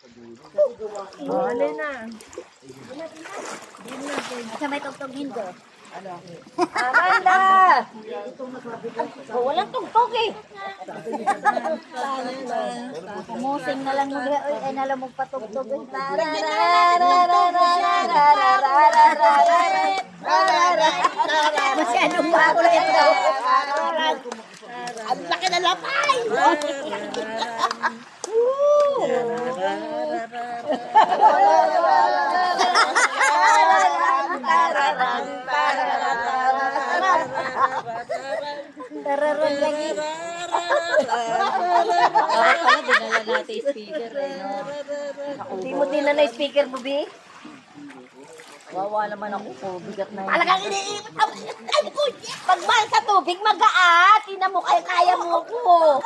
Alin na. Sa may tugtugin ko. Amanda! Oh, walang tugtog eh. Kumusing na lang mo. Ay, nalang mo patugtog eh. Masyadong makulit daw. Ang laki na lapay! Tararang lagi. Dapat pala dinala natin yung speaker eh, no? Hindi mo din na speaker mo, Bi? Wawa naman ako po, bigat na yun. Talagang iniipit ako. Ay, ko, pagmahal sa tubig, mag-aat. Tina mo, kaya mo ko.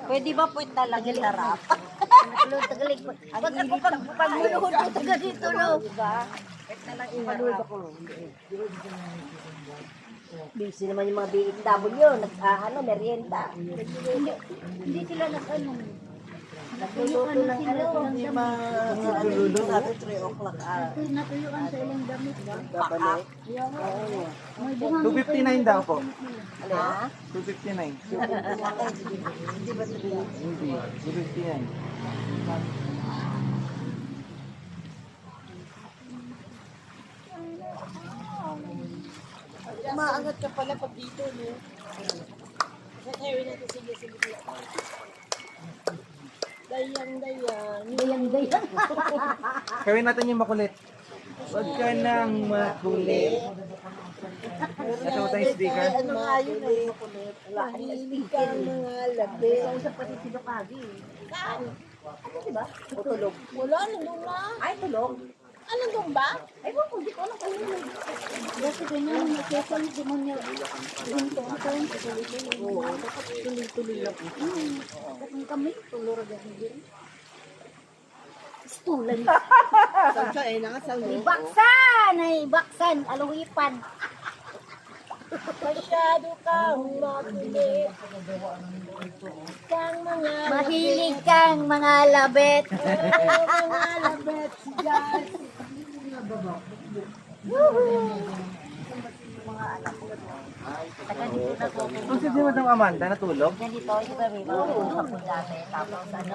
Pwede ba po na lang yung harap? Tagalig. Pag muluhod ko taga dito, no? Busy naman yung mga BHW, merienda. Hindi sila nag-ano. Nagluluto ng Nagluluto natin 3 o'clock. Natuyuan sa ilang damit. Babalik. May bunga 259 daw po. Ha? 259. Hindi, 259. Umaangat ka pala pag dito, no? Kaya natin sige. Dayang. dayang. Gawin natin yung makulit. Huwag ka nang makulit. Nasa mo tayong sticker? Ano nga yun eh? Mahilig ka mga labi. Sa pati si Dokagi. Diba? O tulog? Wala, nandun na. Ay, tulog. Ah, nandun ba? Ay, hindi ko alam kayo. Kasi ganyan, nakikita mo mo niya. Yung tungkol, tuloy-tuloy. Dapat tuloy-tuloy lang. Ang kami, tulor-agad din. Stulan. Sansa eh, nakasal mo. Baksan, aluhipan. Masyado kang makulit. Kang mga Mahilig kang mga labet. mga labet dyan. Taga dito na po. Kung si Madam Amanda natulog? Ganito, yung gabi, mga kapag dati. Tapos ano,